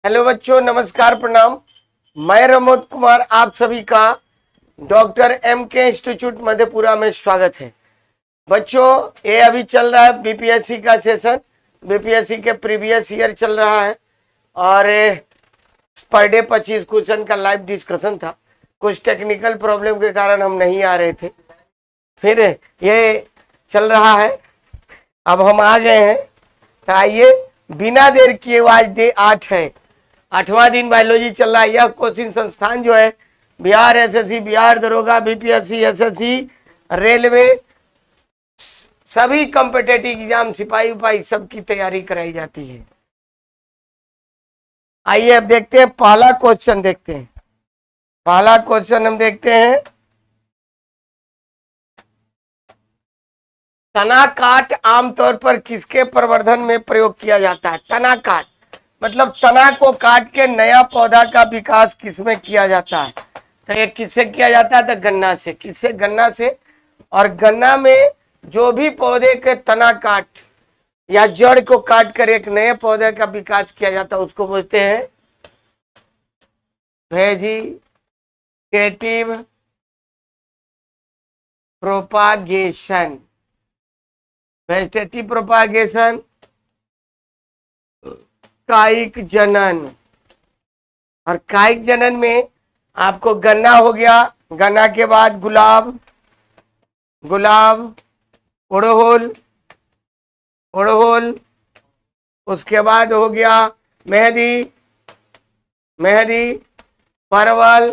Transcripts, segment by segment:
Hello बच्चों, नमस्कार, प्रणाम। मैं रमोद कुमार आप सभी का डॉक्टर एम के इंस्टीट्यूट मधेपुरा में स्वागत है। बच्चों, ये अभी चल रहा है बीपीएससी का सेशन। बीपीएससी के प्रीवियस ईयर चल रहा है और पर डे 25 क्वेश्चन का लाइव डिस्कशन था। कुछ टेक्निकल प्रॉब्लम के कारण हम नहीं आ रहे थे, फिर ये चल रहा है। अब हम आ गए हैं, तो आइए बिना देर किए आज डे 8 है, 8वां दिन बायोलॉजी चल रहा है। यह कोचिंग संस्थान जो है बिहार एसएससी, बिहार दरोगा, बीपीएससी, एसएससी, रेलवे, सभी कॉम्पिटेटिव एग्जाम, सिपाही उपाही सबकी तैयारी कराई जाती है। आइए अब देखते हैं, पहला क्वेश्चन देखते हैं। पहला क्वेश्चन हम देखते हैं, तना काट आमतौर पर किसके प्रवर्धन में प्रयोग किया जाता है? तना काट मतलब तना को काट के नया पौधा का विकास किसमें किया जाता है? तो ये किससे किया जाता है? तो गन्ना से। किससे? गन्ना से। और गन्ना में जो भी पौधे के तना काट या जड़ को काट कर एक नए पौधे का विकास किया जाता है उसको बोलते हैं वेजिटेटिव प्रोपागेशन। वेजिटेटिव प्रोपागेशन, कायिक जनन। और कायिक जनन में आपको गन्ना हो गया, गन्ना के बाद गुलाब, गुलाब, उड़हुल, उड़हुल, उसके बाद हो गया मेहंदी, मेहंदी, परवल,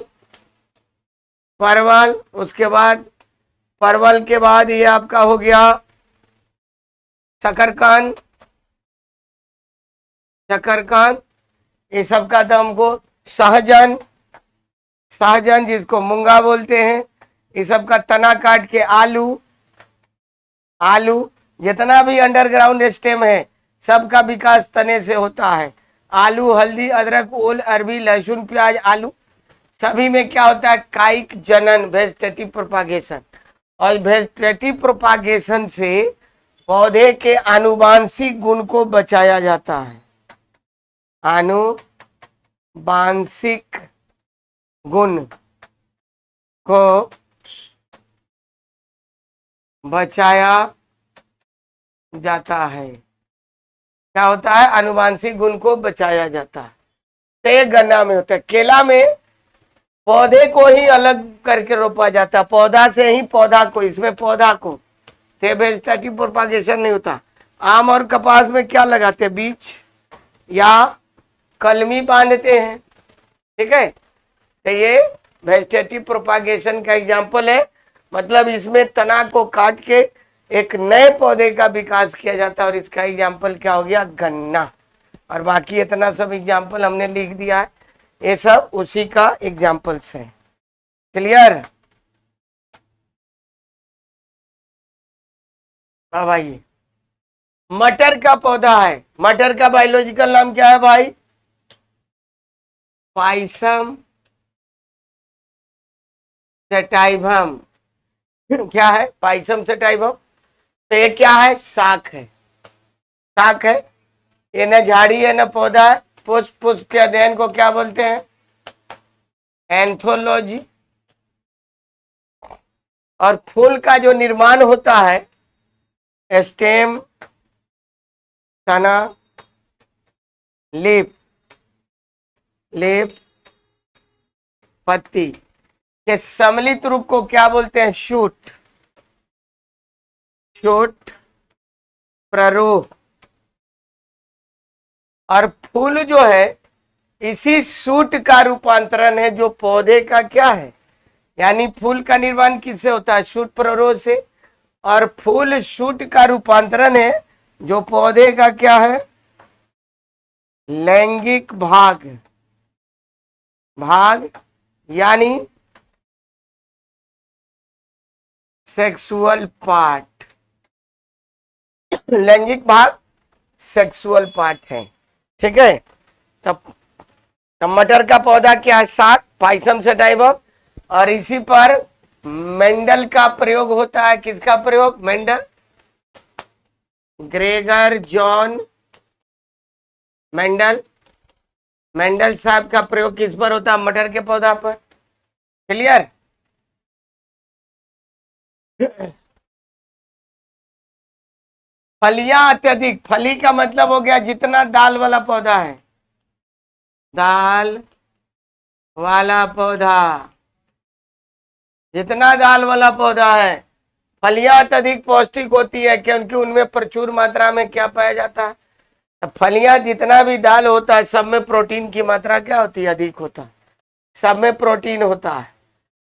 परवल, उसके बाद परवल के बाद ये आपका हो गया शकरकंद, शकरकंद, ये सब का तो हमको सहजन, सहजन जिसको मूंगा बोलते हैं, ये सब का तना काट के आलू, आलू, जितना भी अंडरग्राउंड स्टेम है सबका विकास तने से होता है। आलू, हल्दी, अदरक, ओल, अरबी, लहसुन, प्याज, आलू, सभी में क्या होता है? कायिक जनन, वेजिटेटिव प्रोपागेशन। और वेजिटेटिव प्रोपागेशन से पौधे के आनुवांशिक गुण को बचाया जाता है। आनुवांशिक गुण को बचाया जाता है। क्या होता है? आनुवांशिक गुण को बचाया जाता है। तो ये गन्ना में होता है। केला में पौधे को ही अलग करके रोपा जाता है, पौधा से ही पौधा को, इसमें पौधा को, तो वेजिटेटिव प्रोपागेशन नहीं होता। आम और कपास में क्या लगाते हैं? बीज या कलमी बांधते हैं। ठीक है, तो ये वेजिटेटिव प्रोपागेशन का एग्जाम्पल है। मतलब इसमें तना को काट के एक नए पौधे का विकास किया जाता है और इसका एग्जाम्पल क्या हो गया? गन्ना। और बाकी इतना सब एग्जाम्पल हमने लिख दिया है, ये सब उसी का एग्जाम्पल्स है। क्लियर? हाँ भाई, मटर का पौधा है, मटर का बायोलॉजिकल नाम क्या है भाई? Pisum sativum. क्या है? Pisum sativum. तो ये क्या है? शाक है, शाक है। ये न झाड़ी है न पौधा है। पुष्प, पुष्प के अध्ययन को क्या बोलते हैं? एंथोलॉजी। और फूल का जो निर्माण होता है स्टेम, तना, लीफ, लीफ, पत्ती के सम्मिलित रूप को क्या बोलते हैं? शूट, शूट, प्ररूप। और फूल जो है इसी शूट का रूपांतरण है जो पौधे का क्या है? यानी फूल का निर्माण किससे होता है? शूट, प्ररोध से। और फूल शूट का रूपांतरण है जो पौधे का क्या है? लैंगिक भाग, भाग यानी सेक्सुअल पार्ट। लैंगिक भाग सेक्सुअल पार्ट है। ठीक है, तब मटर का पौधा क्या है? शाक, पाइसम सेटाइवम। और इसी पर मेंडल का प्रयोग होता है। किसका प्रयोग? Mendel, Gregor John Mendel Mendel साहब का प्रयोग किस पर होता है? मटर के पौधा पर। क्लियर? फलियां अत्यधिक, फली का मतलब हो गया जितना दाल वाला पौधा है, दाल वाला पौधा, जितना दाल वाला पौधा है, फलियां अत्यधिक पौष्टिक होती है क्योंकि उनमें प्रचुर मात्रा में क्या पाया जाता है? फलियां जितना भी दाल होता है सब में प्रोटीन की मात्रा क्या होती है? अधिक होता है। सब में प्रोटीन होता है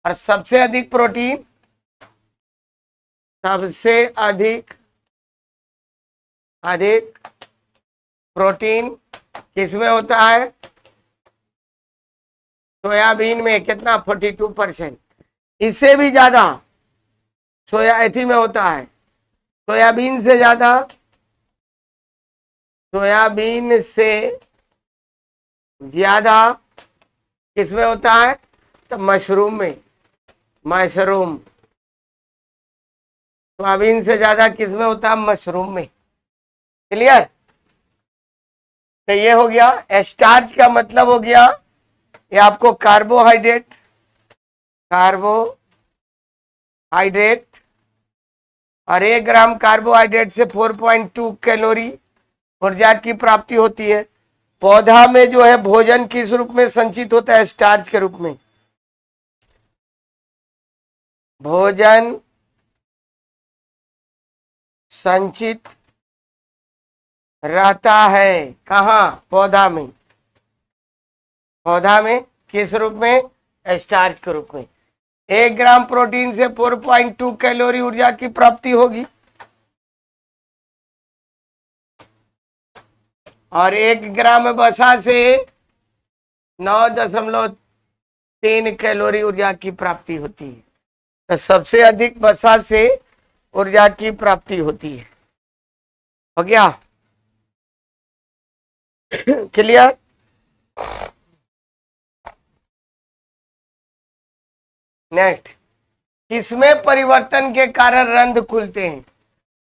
और सबसे अधिक प्रोटीन, सबसे अधिक अधिक प्रोटीन किसमें होता है? सोयाबीन में। कितना? 42%। इससे भी ज्यादा सोयाथी में होता है। सोयाबीन से ज्यादा, सोयाबीन से ज्यादा किसमें होता है? तो मशरूम में। मशरूम, सोयाबीन से ज्यादा किसमें होता है? मशरूम में। क्लियर? तो ये हो गया। स्टार्च का मतलब हो गया ये आपको कार्बोहाइड्रेट, कार्बोहाइड्रेट, और 1 ग्राम कार्बोहाइड्रेट से 4.2 कैलोरी ऊर्जा की प्राप्ति होती है। पौधा में जो है भोजन किस रूप में संचित होता है? स्टार्च के रूप में। भोजन संचित रहता है कहाँ? पौधा में। पौधा में किस रूप में? स्टार्च के रूप में। 1 ग्राम प्रोटीन से 4.2 कैलोरी ऊर्जा की प्राप्ति होगी और 1 ग्राम वसा से 9.3 कैलोरी ऊर्जा की प्राप्ति होती है। तो सबसे अधिक वसा से ऊर्जा की प्राप्ति होती है। हो गया? क्लियर? नेक्स्ट, किसमें परिवर्तन के कारण रंध्र खुलते हैं?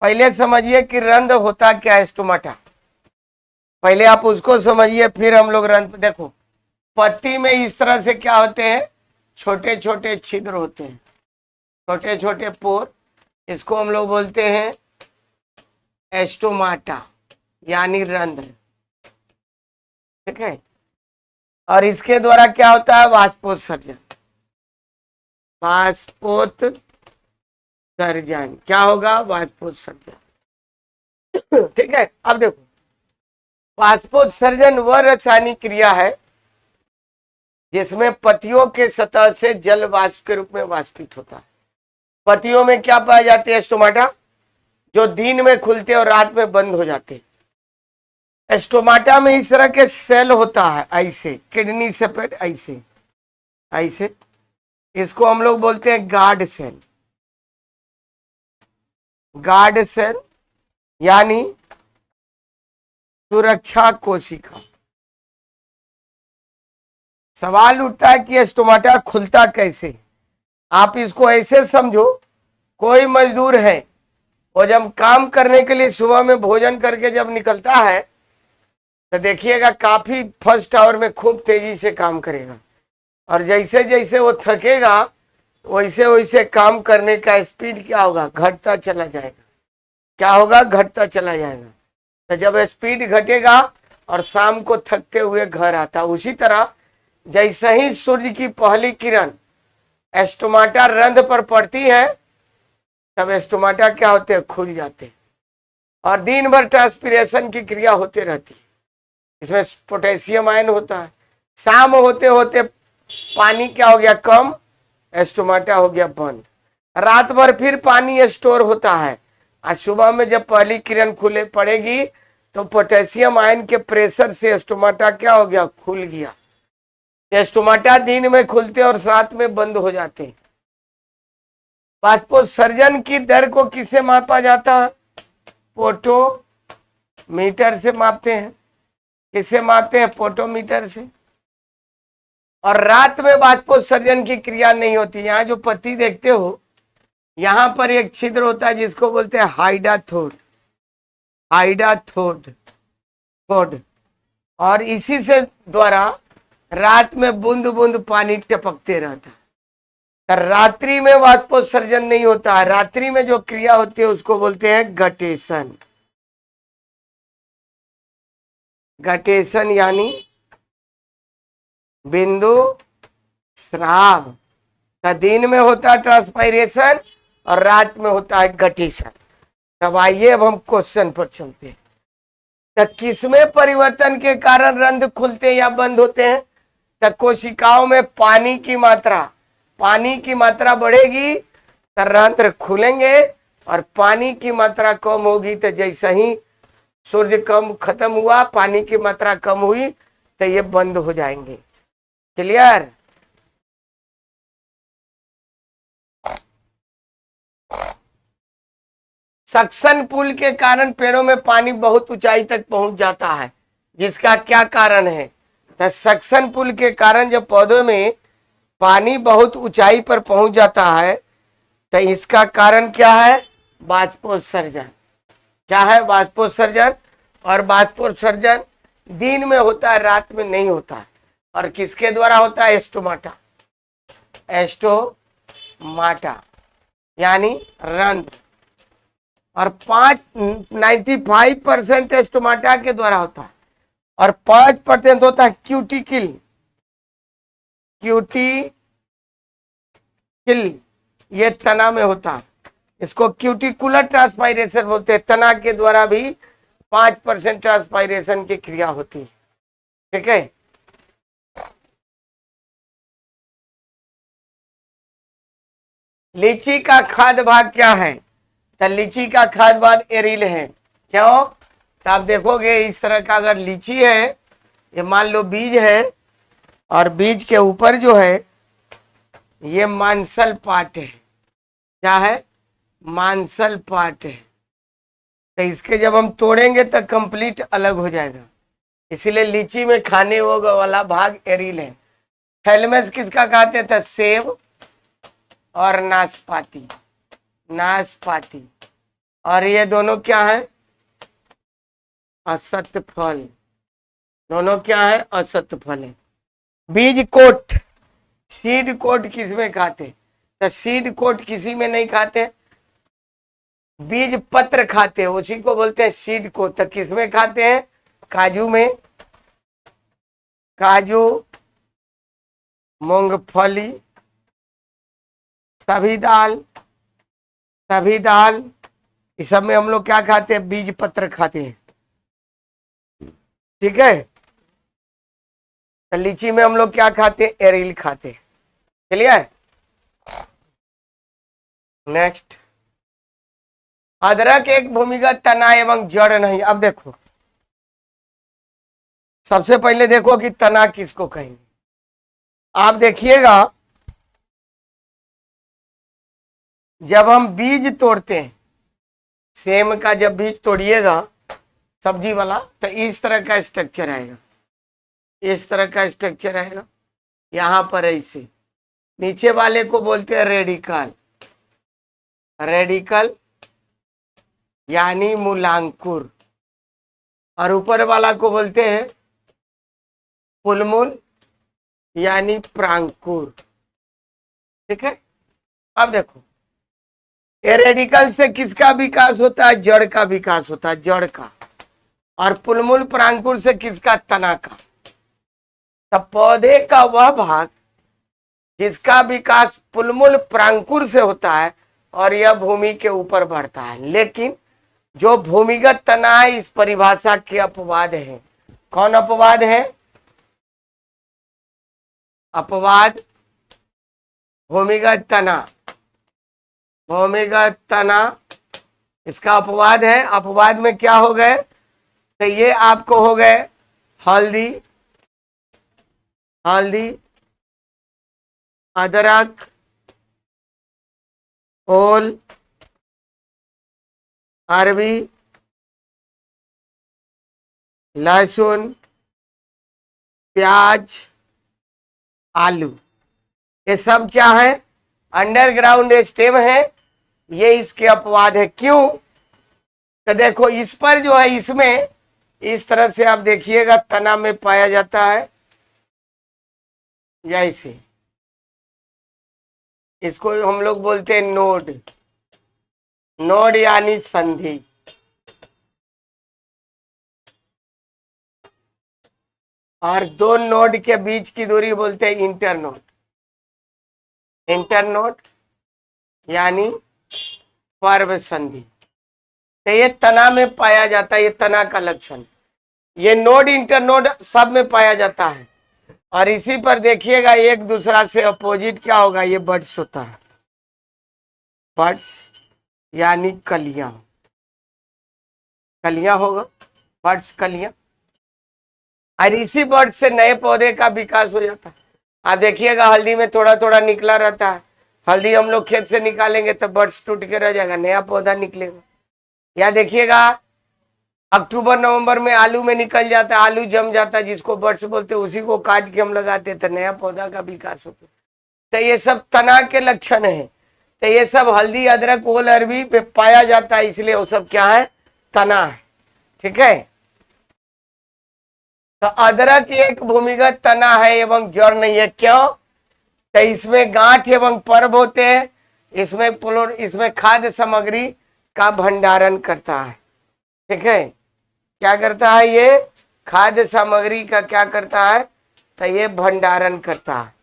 पहले समझिए कि रंध्र होता क्या है। स्टोमाटा पहले आप उसको समझिए, फिर हम लोग रंध्र। देखो, पत्ती में इस तरह से क्या होते हैं? छोटे छोटे छिद्र होते हैं, छोटे छोटे पोर। इसको हम लोग बोलते हैं एस्टोमाटा, यानी रंध्र। ठीक है? और इसके द्वारा क्या होता है? वाष्पोत्सर्जन। वाष्पोत्सर्जन क्या होगा? वाष्पोत्सर्जन। ठीक है? अब देखो, वाष्पोत्सर्जन वह रासायनिक क्रिया है जिसमें पत्तियों के सतह से जल वाष्प के रूप में वाष्पित होता है। पत्तियों में क्या पाए जाते हैं? स्टोमाटा, जो दिन में खुलते और रात में बंद हो जाते हैं। स्टोमाटा में इस तरह के सेल होता है, ऐसे किडनी सेपेट, ऐसे ऐसे। इसको हम लोग बोलते हैं गार्ड सेल। गार्ड सेल यानी सुरक्षा कोशिका। सवाल उठता है कि स्टोमाटा खुलता कैसे? आप इसको ऐसे समझो, कोई मजदूर है, वो जब काम करने के लिए सुबह में भोजन करके जब निकलता है तो देखिएगा काफी फर्स्ट आवर में खूब तेजी से काम करेगा, और जैसे जैसे वो थकेगा वैसे वैसे काम करने का स्पीड क्या होगा? घटता चला जाएगा। क्या होगा? घटता चला जाएगा। तो जब स्पीड घटेगा और शाम को थकते हुए घर आता, उसी तरह जैसे ही सूर्य की पहली किरण स्टोमाटा रंध्र पर पड़ती है तब स्टोमाटा क्या होते हैं? खुल जाते हैं और दिन भर ट्रांसपीरेशन की क्रिया होते रहती है। इसमें पोटेशियम आयन होता है। शाम होते होते पानी क्या हो गया? कम, स्टोमाटा हो गया बंद। रात भर फिर पानी स्टोर होता है, आज सुबह में जब पहली किरण खुले पड़ेगी तो पोटेशियम आयन के प्रेशर से स्टोमाटा क्या हो गया? खुल गया। स्टोमाटा दिन में खुलते और रात में बंद हो जाते हैं। वाष्पोत्सर्जन की दर को किससे मापा जाता है? पोटोमीटर से मापते हैं। किससे मापते हैं? पोटोमीटर से। और रात में वाष्पोत्सर्जन की क्रिया नहीं होती। यहाँ जो पत्ती देखते हो, यहां पर एक छिद्र होता है जिसको बोलते हैं हाइडाथोड, हाइडाथोड, और इसी से द्वारा रात में बूंद बूंद पानी टपकते रहता है। तो रात्रि में वाष्पोत्सर्जन नहीं होता है, रात्रि में जो क्रिया होती है उसको बोलते हैं घटेशन। घटेशन यानी बिंदु स्राव। तो दिन में होता है ट्रांसपायरेशन और रात में होता है घटेशन। तब आइए अब हम क्वेश्चन पर चलते हैं। तो किसमें परिवर्तन के कारण रंध्र खुलते या बंद होते हैं? तो कोशिकाओं में पानी की मात्रा बढ़ेगी तो रंध्र खुलेंगे, और पानी की मात्रा कम होगी तो जैसे ही सूर्य कम खत्म हुआ, पानी की मात्रा कम हुई तो ये बंद हो जाएंगे। क्लियर? सक्शन पुल के कारण पेड़ों में पानी बहुत ऊंचाई तक पहुंच जाता है, जिसका क्या कारण है? तो सक्शन पुल के कारण जब पौधों में पानी बहुत ऊंचाई पर पहुंच जाता है तो इसका कारण क्या है? बाष्पोत्सर्जन। क्या है? बाष्पोत्सर्जन। और बाष्पोत्सर्जन दिन में होता है, रात में नहीं होता है। और किसके द्वारा होता है? एस्टोमाटा। एस्टोमाटा यानी रंध्र। और 95% एस्टोमाटा के द्वारा होता है, और 5% होता है क्यूटिकल। ये तना में होता है, इसको क्यूटिकुलर ट्रांसपायरेशन बोलते हैं। तना के द्वारा भी 5% ट्रांसपायरेशन की क्रिया होती है। ठीक है। लीची का खाद्य भाग क्या है? तो लीची का खाद्य भाग एरिल है। क्यों? तो आप देखोगे इस तरह का अगर लीची है, ये मान लो बीज है, और बीज के ऊपर जो है ये मांसल पार्ट है। क्या है? मांसल पार्ट है। तो इसके जब हम तोड़ेंगे तो कंप्लीट अलग हो जाएगा, इसलिए लीची में खाने वाला भाग एरिल है। थैलेमस किसका कहते थे? सेब और नाशपाती। और ये दोनों क्या है? असत फल। दोनों क्या है? असत फल है। बीज कोट, सीड कोट किसमें खाते? तो सीड कोट किसी में नहीं खाते, बीज पत्र खाते, उसी को बोलते हैं सीड कोट। तो किसमें खाते हैं? काजू में। काजू, मूंगफली, सभी दाल, इस सब में हम लोग क्या खाते हैं? बीज पत्र खाते हैं। ठीक है। तो लीची में हम लोग क्या खाते हैं? एरिल खाते हैं। क्लियर? नेक्स्ट, अदरक एक भूमिगत तना एवं जड़ नहीं। अब देखो, सबसे पहले देखो कि तना किसको कहेंगे। आप देखिएगा, जब हम बीज तोड़ते हैं, सेम का जब बीज तोड़िएगा सब्जी वाला, तो इस तरह का स्ट्रक्चर आएगा। इस तरह का स्ट्रक्चर आएगा। यहां पर ऐसे नीचे वाले को बोलते हैं रेडिकल यानी मूलांकुर, और ऊपर वाला को बोलते हैं पुलमुल यानी प्रांकुर। ठीक है। अब देखो, ये रेडिकल से किसका विकास होता है? जड़ का विकास होता है, जड़ का। और पुलमुल प्रांकुर से किसका? तना का। तब पौधे का वह भाग जिसका विकास पुलमुल प्रांकुर से होता है और यह भूमि के ऊपर बढ़ता है। लेकिन जो भूमिगत तना है, इस परिभाषा के अपवाद है। कौन अपवाद है? अपवाद भूमिगत तना इसका अपवाद है। अपवाद में क्या हो गए? तो ये आपको हो गए हल्दी, अदरक, ओल, अरबी, लहसुन, प्याज, आलू। ये सब क्या है? अंडरग्राउंड स्टेम है। ये इसके अपवाद है। क्यों? तो देखो, इस पर जो है, इसमें इस तरह से आप देखिएगा तना में पाया जाता है, जैसे इसको हम लोग बोलते हैं नोड। नोड यानी संधि। और दो नोड के बीच की दूरी बोलते हैं इंटरनोड। इंटरनोड यानी पर्व संधि। तो ये तना में पाया जाता है, ये तना का लक्षण। ये नोड इंटरनोड सब में पाया जाता है। और इसी पर देखिएगा एक दूसरा से अपोजिट क्या होगा, ये बड्स होता है। बड्स यानी कलियां। कलियां होगा, बड्स कलियां। और इसी बर्ड से नए पौधे का विकास हो जाता है। आप देखिएगा हल्दी में थोड़ा थोड़ा निकला रहता है। हल्दी हम लोग खेत से निकालेंगे तो बर्ड्स टूट के रह जाएगा, नया पौधा निकलेगा। या देखिएगा अक्टूबर नवंबर में आलू में निकल जाता है, आलू जम जाता है, जिसको बर्ड्स बोलते हैं, उसी को काट के हम लगाते हैं तो नया पौधा का विकास होता है। तो ये सब तना के लक्षण है। तो ये सब हल्दी अदरक ओल अरबी पे पाया जाता है, इसलिए वो सब क्या है, तना है। ठीक है। तो अदरक एक भूमिगत तना है एवं जड़ नहीं है। क्यों? तो इसमें गांठ एवं पर्व होते हैं। इसमें खाद्य सामग्री का भंडारण करता है। ठीक है। क्या करता है ये? खाद्य सामग्री का क्या करता है? तो ये भंडारण करता है।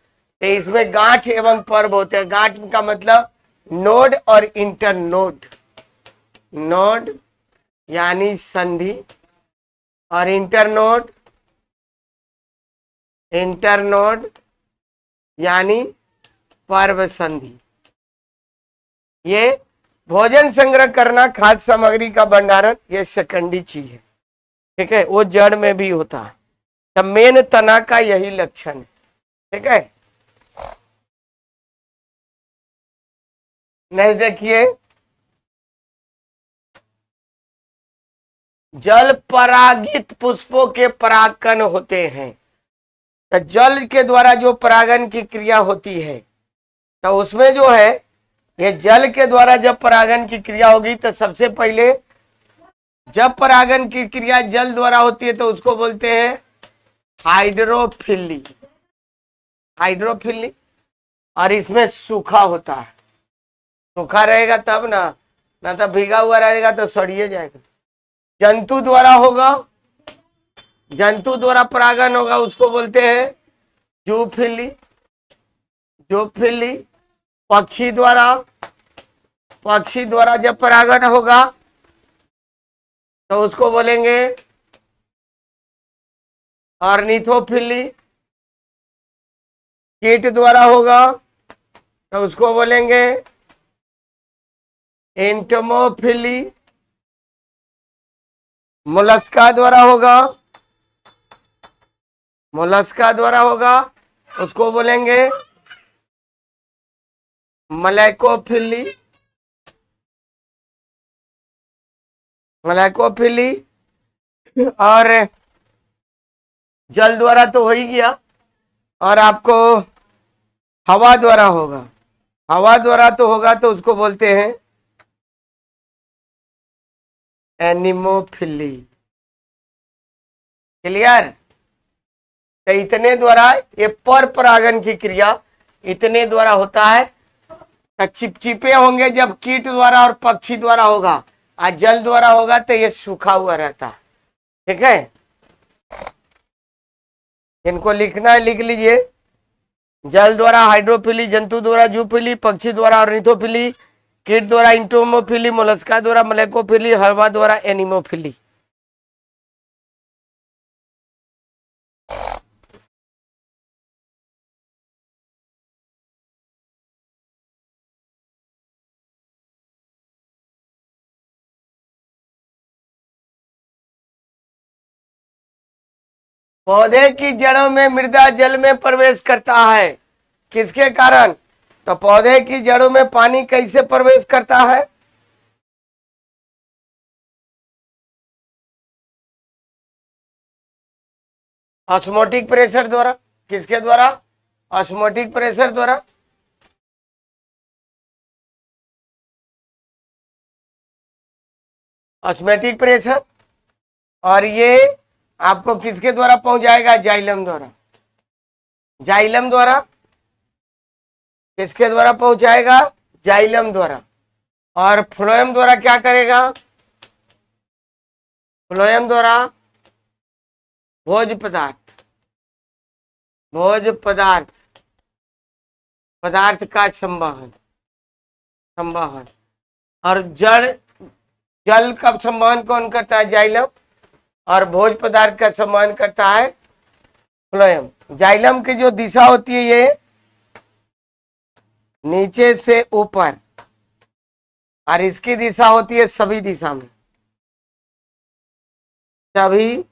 तो इसमें गांठ एवं पर्व होते हैं। गांठ का मतलब नोड और इंटर नोड। नोड यानी संधि और इंटरनोड, इंटरनोड यानी पर्व संधि। ये भोजन संग्रह करना, खाद्य सामग्री का भंडारण, ये सेकेंडरी चीज है। ठीक है। वो जड़ में भी होता है। तब मेन तना का यही लक्षण है। ठीक है। नेक्स्ट देखिए, जल परागित पुष्पों के परागकण होते हैं। तो जल के द्वारा जो परागन की क्रिया होती है, तो उसमें जो है ये जल के द्वारा जब परागन की क्रिया होगी तो सबसे पहले जब परागन की क्रिया जल द्वारा होती है तो उसको बोलते हैं हाइड्रोफिली। हाइड्रोफिली। और इसमें सूखा होता है। सूखा रहेगा तब ना तो भीगा हुआ रहेगा तो सड़िए जाएगा। जंतु द्वारा होगा, जंतु द्वारा परागन होगा, उसको बोलते हैं जूफिली। जूफिली। पक्षी द्वारा जब परागन होगा तो उसको बोलेंगे ऑर्निथोफिली। कीट द्वारा होगा तो उसको बोलेंगे एंटोमोफिली। मोलस्का द्वारा होगा उसको बोलेंगे मलैकोफिली। मलैकोफिली। और जल द्वारा तो हो ही गया। और आपको हवा द्वारा होगा, हवा द्वारा तो होगा तो उसको बोलते हैं एनिमोफिली। क्लियर? तो इतने द्वारा ये पर परागन की क्रिया इतने द्वारा होता है। तो चिपचिपे होंगे जब कीट द्वारा और पक्षी द्वारा होगा, और जल द्वारा होगा तो ये सूखा हुआ रहता है। ठीक है। इनको लिखना है, लिख लीजिए। जल द्वारा हाइड्रोफिली, जंतु द्वारा जूफिली, पक्षी द्वारा ऑर्निथोफिली, कीट द्वारा इंटोमोफिली, मोलस्का द्वारा मलैकोफिली, हवा द्वारा एनिमोफिली। पौधे की जड़ों में मृदा जल में प्रवेश करता है। किसके कारण? तो पौधे की जड़ों में पानी कैसे प्रवेश करता है? ऑस्मोटिक प्रेशर द्वारा। किसके द्वारा? ऑस्मोटिक प्रेशर द्वारा। Osmotic pressure. और ये आपको किसके द्वारा पहुंच जाएगा? जाइलम द्वारा। जाइलम द्वारा, किसके द्वारा पहुंचाएगा? जाइलम द्वारा। और फ्लोएम द्वारा क्या करेगा? फ्लोएम द्वारा भोज्य पदार्थ, भोज्य पदार्थ, पदार्थ का संवहन, संवहन। और जल, जल का संवहन कौन करता है? जाइलम। और भोज्य पदार्थ का संवहन करता है फ्लोएम। जाइलम की जो दिशा होती है ये नीचे से ऊपर, और इसकी दिशा होती है सभी दिशा में, सभी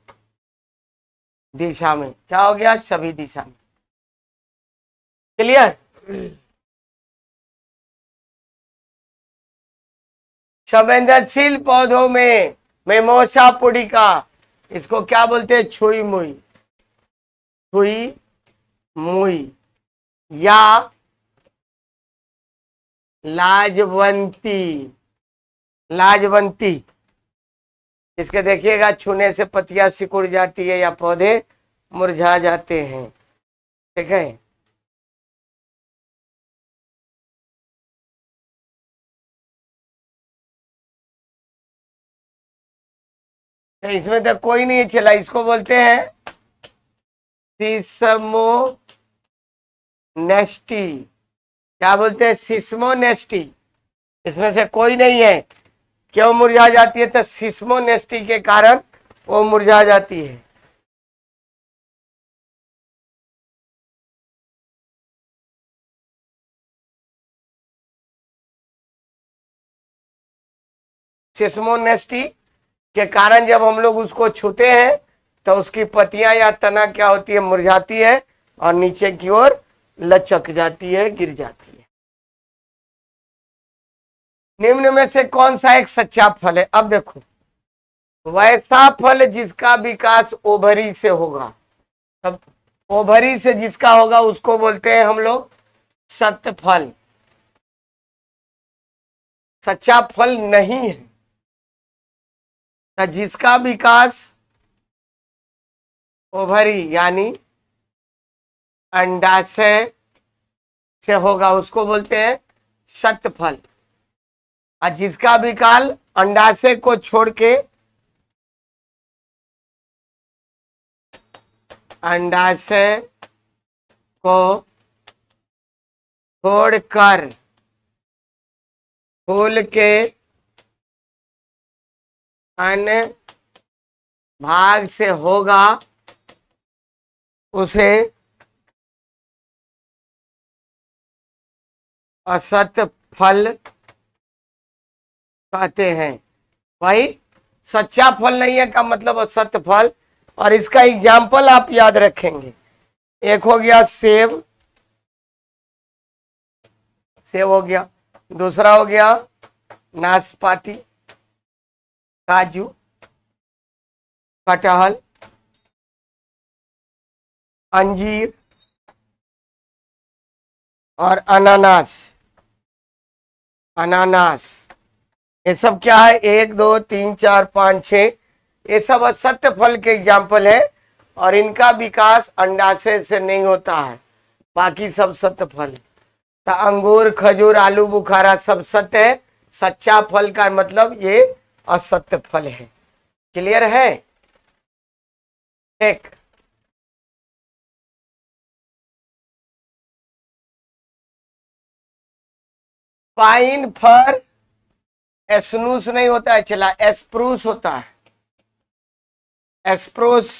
दिशा में। क्या हो गया? सभी दिशा में। क्लियर? संवेदनशील पौधों में मेमोसा पुडिका, इसको क्या बोलते हैं? छुई मुई, छुई मुई या लाजवंती, लाजवंती। इसके देखिएगा छूने से पत्तियां सिकुड़ जाती है या पौधे मुरझा जाते हैं। ठीक है। तो इसमें तो कोई नहीं चला, इसको बोलते हैं सिस्मो नेस्टी। क्या बोलते हैं? सिस्मो नेस्टी। इसमें से कोई नहीं है। क्यों मुरझा जाती है? तो सिस्मो नेस्टी के कारण वो मुरझा जाती है। सिस्मो नेस्टी के कारण जब हम लोग उसको छूते हैं तो उसकी पत्तियां या तना क्या होती है? मुरझाती है और नीचे की ओर लचक जाती है, गिर जाती है। निम्न में से कौन सा एक सच्चा फल है? अब देखो, वैसा फल जिसका विकास ओभरी से होगा। तब ओभरी से जिसका होगा उसको बोलते हैं हम लोग सत्य फल। सच्चा फल नहीं है। तो जिसका विकास ओभरी यानी अंडाशय से होगा उसको बोलते हैं सत्य फल। और जिसका विकास अंडाशय को छोड़ के, अंडाशय को छोड़कर फूल के अन्य भाग से होगा उसे असत्य फल कहते हैं। भाई सच्चा फल नहीं है का मतलब असत्य फल। और इसका एग्जाम्पल आप याद रखेंगे। एक हो गया सेब, सेब हो गया। दूसरा हो गया नाशपाती, काजू, कटहल, अंजीर और अनानास। अनानास ये सब क्या है? 1 2 3 4 5 6, ये सब असत्य फल के एग्जाम्पल है। और इनका विकास अंडाशय से नहीं होता है, बाकी सब सत्य फल है। तो अंगूर, खजूर, आलू बुखारा सब सत्य है। सच्चा फल का मतलब ये असत्य फल है। क्लियर है? एक पाइन फर एस्नूस नहीं होता है, चला एस्प्रूस होता है। एस्प्रूस,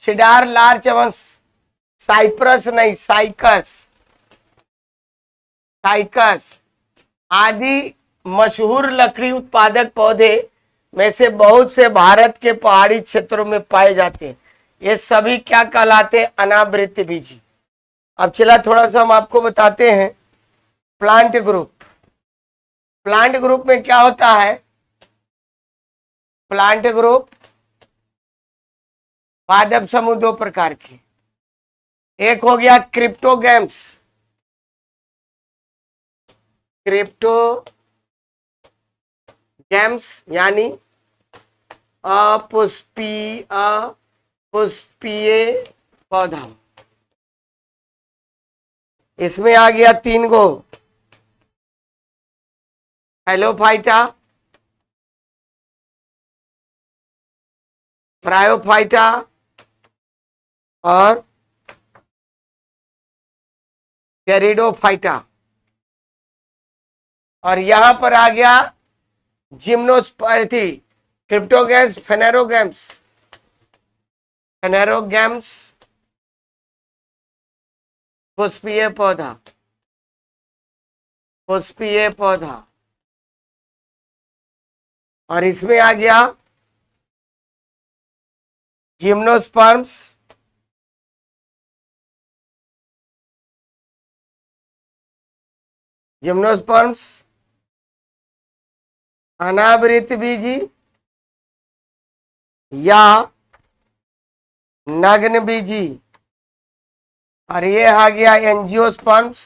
सिडार, लार्च एवं साइप्रस नहीं, साइकस, साइकस आदि मशहूर लकड़ी उत्पादक पौधे में से बहुत से भारत के पहाड़ी क्षेत्रों में पाए जाते हैं। ये सभी क्या कहलाते हैं? अनावृत बीजी। अब चला थोड़ा सा हम आपको बताते हैं प्लांट ग्रुप। प्लांट ग्रुप में क्या होता है? प्लांट ग्रुप पादप समूह 2 प्रकार के। एक हो गया क्रिप्टोगैम्स, क्रिप्टोगैम्स यानी अपुष्पीय पौधा। इसमें आ गया 3 गो हेलोफाइटा, ब्रायोफाइटा और टेरिडोफाइटा। और यहां पर आ गया जिम्नोस्पर्थी, क्रिप्टोगैम्स, फेनेरोगैम्स, फेनेरोगैम्स पुष्पीय पौधा, पुष्पीय पौधा। और इसमें आ गया जिम्नोस्पर्म्स, जिम्नोस्पर्म्स, अनावृत बीजी या नग्न बीजी। और ये आ गया एंजियोस्पर्म्स,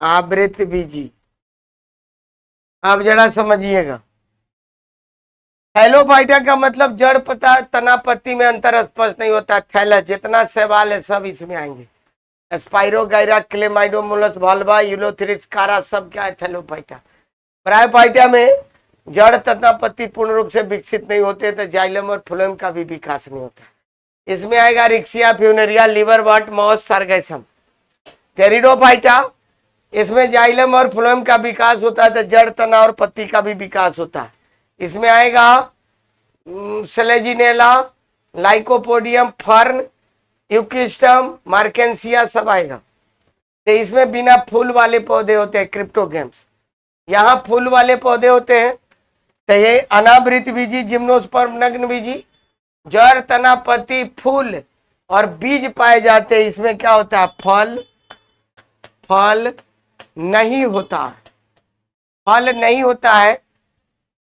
आवृत बीजी। अब जरा समझिएगा, थैलोफाइटा का मतलब जड़ पता तना पत्ती में अंतर स्पष्ट नहीं होता। थैलस, जितना सवाल है सब इसमें आएंगे। स्पाइरोगाइरा, क्लेमाइडोमोलस, वाल्वा, यूलोथ्रिक्स, कारा, सब क्या है थैलोफाइटा। ब्रायोफाइटा में जड़ तथा पत्ती पूर्ण रूप से विकसित नहीं होते, तो जाइलम और फ्लोएम का भी विकास नहीं होता। इसमें आएगा riccia, funaria, liverwort, moss, sargassum. Pteridophyta, इसमें जाइलम और फ्लोएम का विकास होता है, तो जड़ तना और पत्ती का भी विकास होता है। इसमें आएगा सेलेजिनेला, लाइकोपोडियम, फर्न, यूकिस्टम, मार्केंसिया, सब आएगा। तो इसमें बिना फूल वाले पौधे होते हैं, क्रिप्टोगैम्स। यहाँ फूल वाले पौधे होते हैं, तो ये अनावृत बीजी, जिम्नोस्पर्म, नग्न बीजी, जड़ तना पत्ती फूल और बीज पाए जाते हैं। इसमें क्या होता है, फल, फल नहीं होता, फल नहीं होता है,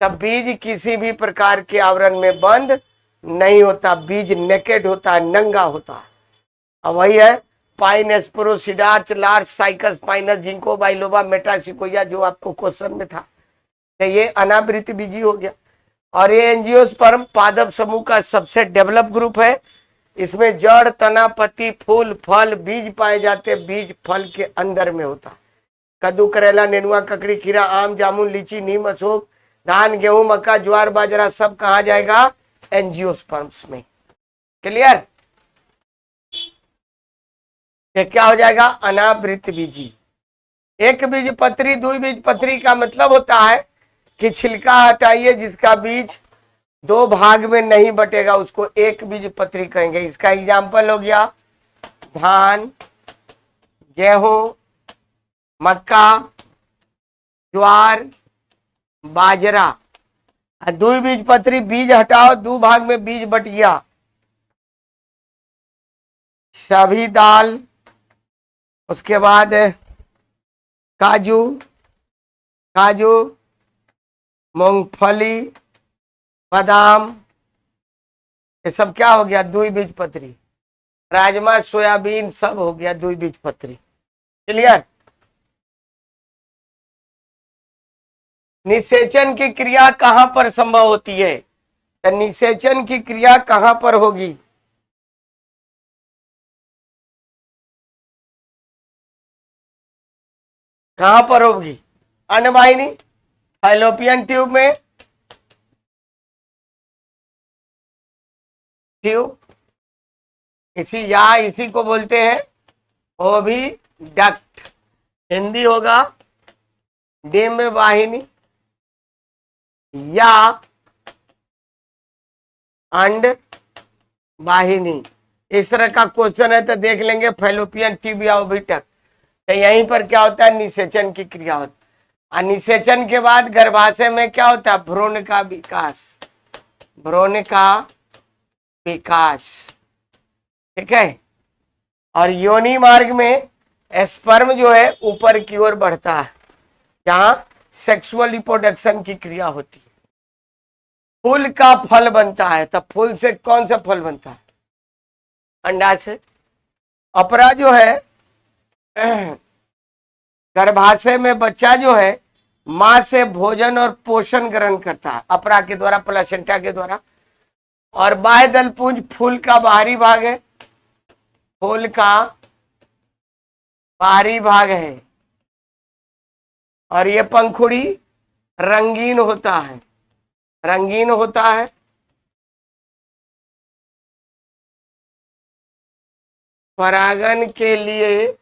तब बीज किसी भी प्रकार के आवरण में बंद नहीं होता, बीज नेकेड होता है, नंगा होता है। अब वही है पाइन, एस्पोरोसिडार्च, larch, cycas pinus, ginkgo biloba, metasequoia, जो आपको क्वेश्चन में था। तो ये अनावृत बीजी हो गया। और ये एंजियोस्पर्म पादप समूह का सबसे डेवलप ग्रुप है। इसमें जड़ तना पत्ती फूल फल बीज पाए जाते, बीज फल के अंदर में होता है। कद्दू, करेला, नेनुआ, ककड़ी, खीरा, आम, जामुन, लीची, नीम, अशोक, धान, गेहूं, मक्का, ज्वार, बाजरा, सब कहा जाएगा, एंजियोस्पर्म्स में। क्लियर? ये क्या हो जाएगा, अनावृत बीजी। एक बीज पत्री, दुई बीज पत्री का मतलब होता है कि छिलका हटाइए जिसका बीज 2 भाग में नहीं बटेगा, उसको एक बीज पत्री कहेंगे। इसका एग्जाम्पल हो गया धान, गेहूं, मक्का, ज्वार, बाजरा। दुई बीज पत्री, बीज हटाओ, 2 भाग में बीज बट गया। सभी दाल, उसके बाद काजू, काजू, मूंगफली, बादाम, ये सब क्या हो गया, दुई बीज पत्री। राजमा, सोयाबीन, सब हो गया दुई बीज पत्री। क्लियर? निषेचन की क्रिया कहां पर संभव होती है, तो निषेचन की क्रिया कहां पर होगी, कहां पर होगी, अन्नवाहिनी, फैलोपियन ट्यूब में, ट्यूब, इसी को बोलते हैं ओविडक्ट। हिंदी होगा डिम्ब वाहिनी या अंड वाहिनी। इस तरह का क्वेश्चन है तो देख लेंगे, फैलोपियन ट्यूब या ओविडक्ट। तो यहीं पर क्या होता है, निषेचन की क्रिया होती है। और निषेचन के बाद गर्भाशय में क्या होता है, भ्रूण का विकास, भ्रूण का विकास। ठीक है? और योनि मार्ग में स्पर्म जो है ऊपर की ओर बढ़ता है, जहां सेक्सुअल रिप्रोडक्शन की क्रिया होती है। फूल का फल बनता है, तब फूल से कौन सा फल बनता है, अंडा से। अपरा जो है गर्भाशय में बच्चा जो है मां से भोजन और पोषण ग्रहण करता है, अपरा के द्वारा, प्लेसेंटा के द्वारा। और बाह्य दलपुंज फूल का बाहरी भाग है, फूल का बाहरी भाग है। और ये पंखुड़ी रंगीन होता है, रंगीन होता है। परागन के लिए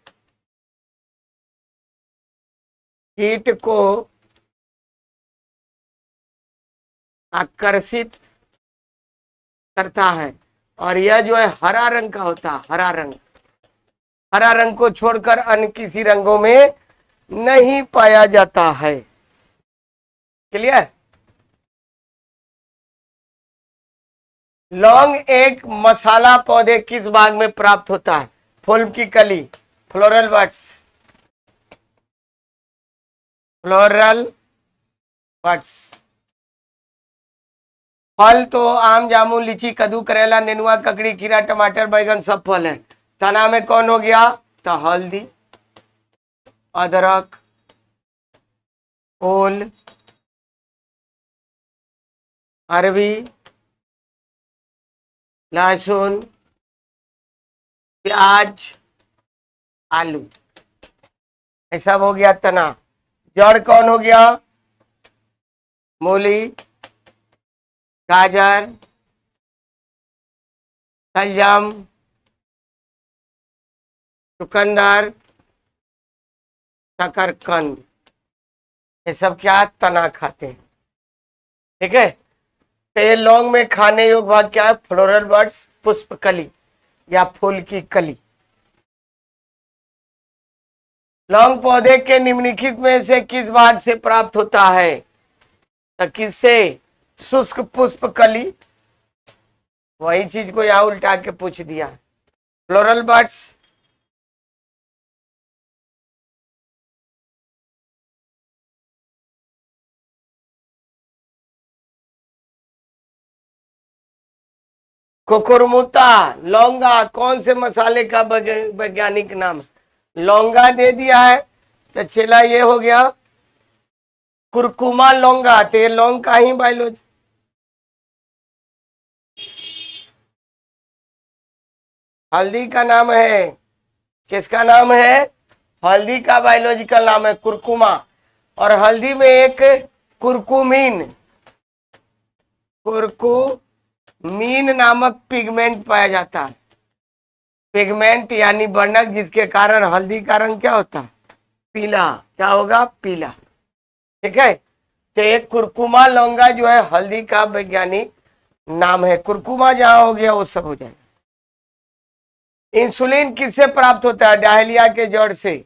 कीट को आकर्षित करता है। और यह जो है हरा रंग का होता है, हरा रंग। हरा रंग को छोड़कर अन्य किसी रंगों में नहीं पाया जाता है। क्लियर? लौंग एक मसाला पौधे किस भाग में प्राप्त होता है? फूल की कली, फ्लोरल बड्स, फ्लोरल बड्स। फल तो आम, जामुन, लीची, कद्दू, करेला, नेनुआ, ककड़ी, खीरा, टमाटर, बैगन सब फल है। तना में कौन हो गया? तो हल्दी, अदरक, ओल, अरबी, लहसुन, प्याज, आलू, ये सब हो गया तना। जड़ कौन हो गया? मूली, गाजर, शलजम, चुकंदर, शकरकंद, ये सब क्या तना खाते हैं। ठीक है। तो ये लौंग में खाने योग्य भाग क्या है? फ्लोरल बड्स, पुष्प कली या फूल की कली। लौंग पौधे के निम्नलिखित में से किस भाग से प्राप्त होता है? तो किससे? शुष्क पुष्प कली। वही चीज को यहां उल्टा के पूछ दिया। फ्लोरल बड्स, कुकुरमुता, लौंगा कौन से मसाले का वैज्ञानिक नाम है? लौंगा दे दिया है तो चला ये हो गया कुरकुमा लौंगा। तो ये लौंग का ही बायोलॉजी। हल्दी का नाम है, किसका नाम है? हल्दी का बायोलॉजिकल नाम है कुरकुमा। और हल्दी में एक कुरकुमीन, कुरकुमीन नामक पिगमेंट पाया जाता है। पिगमेंट यानी वर्णक, जिसके कारण हल्दी का रंग क्या होता है? पीला। क्या होगा? पीला। ठीक है। तो एक कुरकुमा लौंगा जो है हल्दी का वैज्ञानिक नाम है। कुरकुमा जहां हो गया वो सब हो जाएगा। इंसुलिन किससे प्राप्त होता है? डायलिया के जड़ से।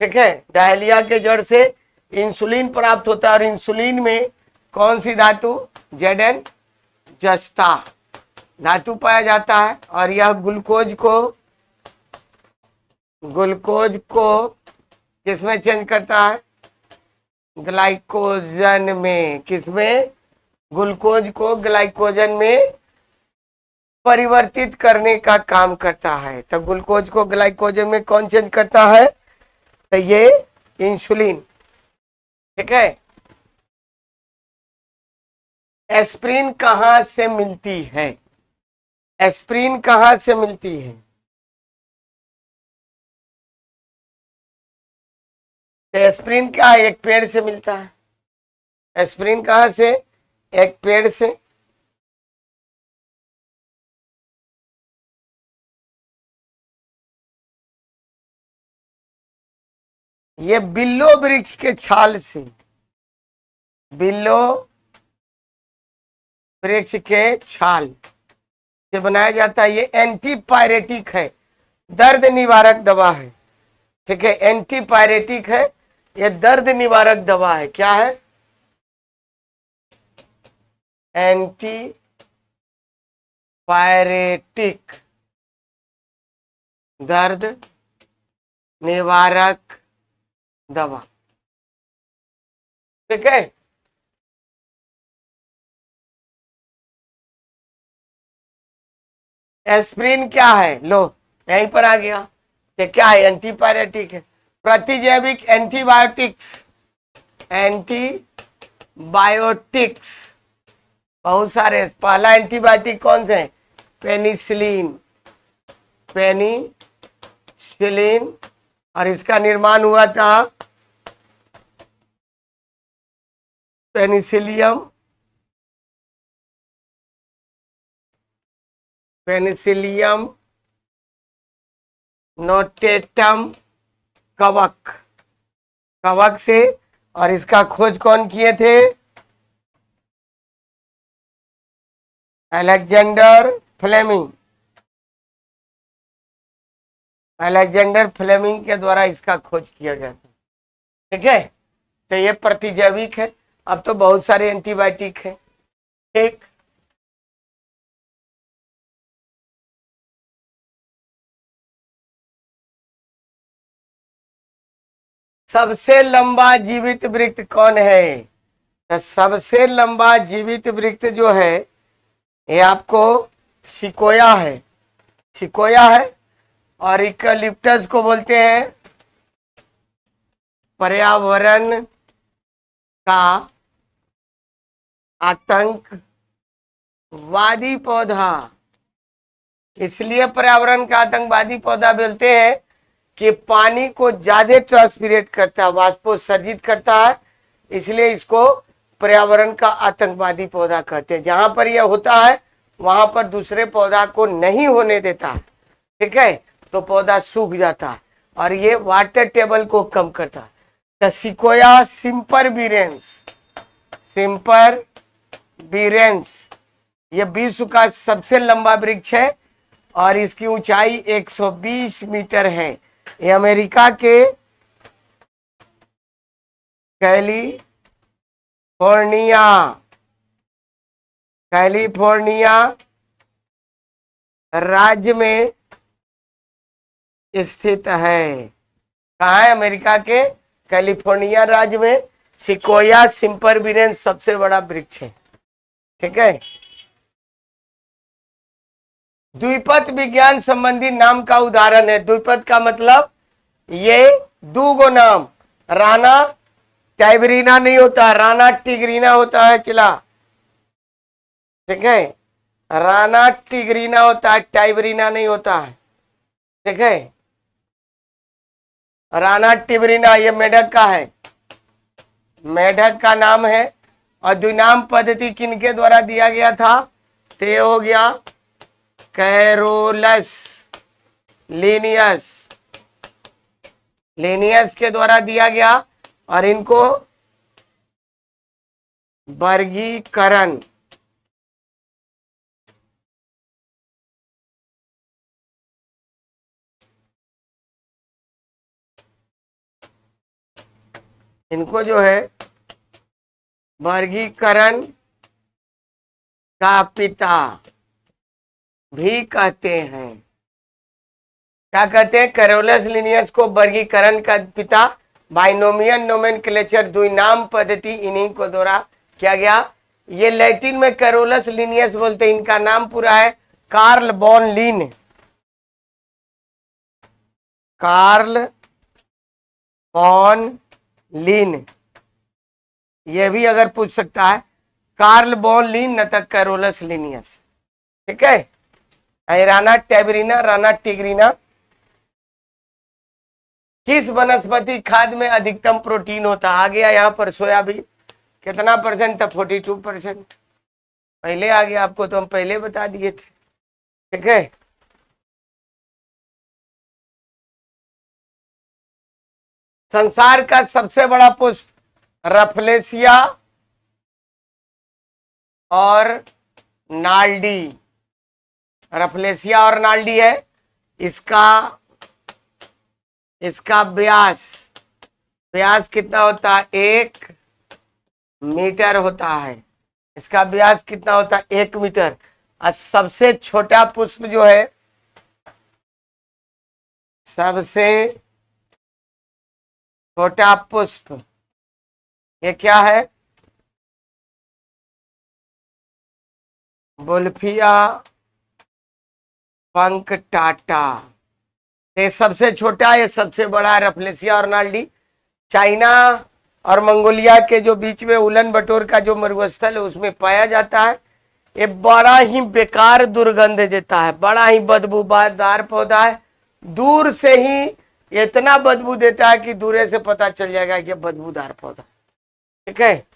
ठीक है, डायलिया के जड़ से इंसुलिन प्राप्त होता है। और इंसुलिन में कौन सी धातु? जेडन जस्ता धातु पाया जाता है। और यह ग्लूकोज को किसमें चेंज करता है? ग्लाइकोजन में। किसमें? ग्लूकोज को ग्लाइकोजन में परिवर्तित करने का काम करता है। तो ग्लूकोज को ग्लाइकोजन में कौन चेंज करता है? तो ये इंसुलिन। ठीक है। एस्प्रिन कहां से मिलती है? एस्प्रिन कहां से मिलती है? तो एस्प्रिन क्या है? एक पेड़ से मिलता है। एस्प्रिन कहां से? एक पेड़ से। ये बिल्लो वृक्ष के छाल से, बिल्लो वृक्ष के छाल से बनाया जाता है। ये एंटीपायरेटिक है, दर्द निवारक दवा है। ठीक है, एंटीपायरेटिक है, ये दर्द निवारक दवा है। क्या है? एंटी पायरेटिक, दर्द निवारक दवा। ठीक है। एस्प्रिन क्या है? लो यहीं पर आ गया। ये क्या है? एंटीपायरेटिक है। प्रतिजैविक एंटीबायोटिक्स, एंटीबायोटिक्स बहुत सारे। पहला एंटीबायोटिक कौन से है? पेनिसिलिन, पेनिसिलिन, और इसका निर्माण हुआ था पेनिसिलियम, पेनिसिलियम नोटेटम कवक, कवक से। और इसका खोज कौन किए थे? अलेक्जेंडर फ्लेमिंग, अलेक्जेंडर फ्लेमिंग के द्वारा इसका खोज किया गया था। ठीक है, तो ये प्रतिजैविक है। अब तो बहुत सारे एंटीबायोटिक है। ठीक, सबसे लंबा जीवित वृक्ष कौन है? तो सबसे लंबा जीवित वृक्ष जो है ये आपको सिकोया है, सिकोया है। और इक्लिप्टस को बोलते हैं पर्यावरण का आतंकवादी पौधा। इसलिए पर्यावरण का आतंकवादी पौधा बोलते हैं कि पानी को ज्यादा ट्रांसपीरेट करता है, वाष्पोत्सर्जित करता है, इसलिए इसको पर्यावरण का आतंकवादी पौधा कहते हैं। जहां पर यह होता है वहां पर दूसरे पौधा को नहीं होने देता है। ठीक है, तो पौधा सूख जाता है और ये वाटर टेबल को कम करता है। तो सिकोया सिम्परविरेंस, सिम्परविरेंस ये विश्व का सबसे लंबा वृक्ष है और इसकी ऊंचाई 120 मीटर है। ये अमेरिका के कैलिफोर्निया राज्य में स्थित है। कहाँ है? अमेरिका के कैलिफोर्निया राज्य में सिकोया सिम्परविरेंस सबसे बड़ा वृक्ष है। ठीक है, द्विपद विज्ञान संबंधी नाम का उदाहरण है। द्विपद का मतलब ये दो नाम, राना टाइबरीना नहीं होता, राना टिग्रीना होता है। चिला, ठीक है, राना टिग्रीना होता है, टाइबरीना नहीं होता है। ठीक है, राना टिग्रीना ये मेढक का है, मेढक का नाम है। और द्विनाम पद्धति किनके द्वारा दिया गया था? तो ये हो गया कैरोलस लिनियस, लिनियस के द्वारा दिया गया। और इनको वर्गीकरण इनको जो है वर्गीकरण का पिता भी कहते हैं। क्या कहते हैं? कैरोलस लिनियस को वर्गीकरण का पिता। बाइनोमियल नोमेनक्लेचर द्विनाम पद्धति इन्हीं को द्वारा किया गया। ये लैटिन में कैरोलस लिनियस बोलते हैं। इनका नाम पूरा है कार्ल बॉन लिन, कार्ल बॉन लिन। ये भी अगर पूछ सकता है, कार्ल बॉन लिन न तक कैरोलस लिनियस। ठीक है, राना टैबरीना, राना टिग्रीना। किस वनस्पति खाद्य में अधिकतम प्रोटीन होता? आ गया यहाँ पर सोयाबीन। कितना परसेंट था? 42%। पहले आ गया, आपको तो हम पहले बता दिए थे। ठीक है, संसार का सबसे बड़ा पुष्प रफलेसिया और नाल्डी, रफलेसिया और नाल्डी है। इसका व्यास कितना होता है? 1 मीटर होता है। इसका व्यास कितना होता है? 1 मीटर। और सबसे छोटा पुष्प जो है, सबसे छोटा पुष्प ये क्या है? बुल्फिया पंकटाटा। ये सबसे छोटा, ये सबसे बड़ा रफलेसिया और नाल्डी। चाइना और मंगोलिया के जो बीच में उलन बटोर का जो मरुस्थल है उसमें पाया जाता है। ये बड़ा ही बेकार दुर्गंध देता है, बड़ा ही बदबूदार पौधा है। दूर से ही इतना बदबू देता है कि दूर से पता चल जाएगा कि बदबूदार पौधा। ठीक है।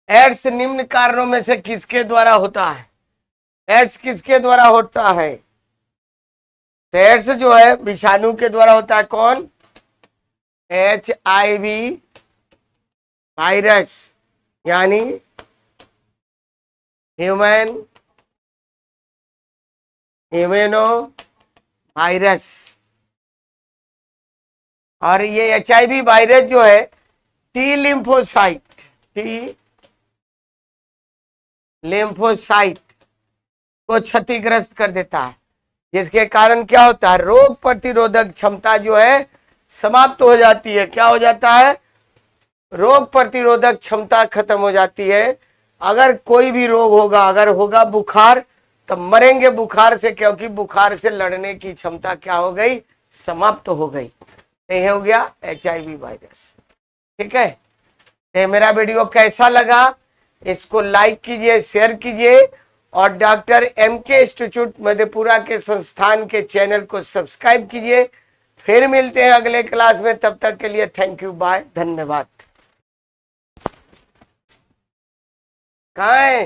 एड्स निम्न कारणों में से किसके द्वारा होता है? एड्स किसके द्वारा होता है? तो एड्स जो है विषाणु के द्वारा होता है। कौन? HIV वायरस, यानी ह्यूमन इम्यूनो वायरस। और ये HIV वायरस जो है टी लिम्फोसाइट को क्षतिग्रस्त कर देता है, जिसके कारण क्या होता है? रोग प्रतिरोधक क्षमता जो है समाप्त हो जाती है। क्या हो जाता है? रोग प्रतिरोधक क्षमता खत्म हो जाती है। अगर कोई भी रोग होगा, अगर होगा बुखार, तो मरेंगे बुखार से, क्योंकि बुखार से लड़ने की क्षमता क्या हो गई? समाप्त हो गई। ये हो गया HIV वायरस। ठीक है। तो मेरा वीडियो कैसा लगा? इसको लाइक कीजिए, शेयर कीजिए, और डॉक्टर MK इंस्टीट्यूट मधेपुरा के संस्थान के चैनल को सब्सक्राइब कीजिए। फिर मिलते हैं अगले क्लास में, तब तक के लिए थैंक यू, बाय, धन्यवाद। कहाँ है?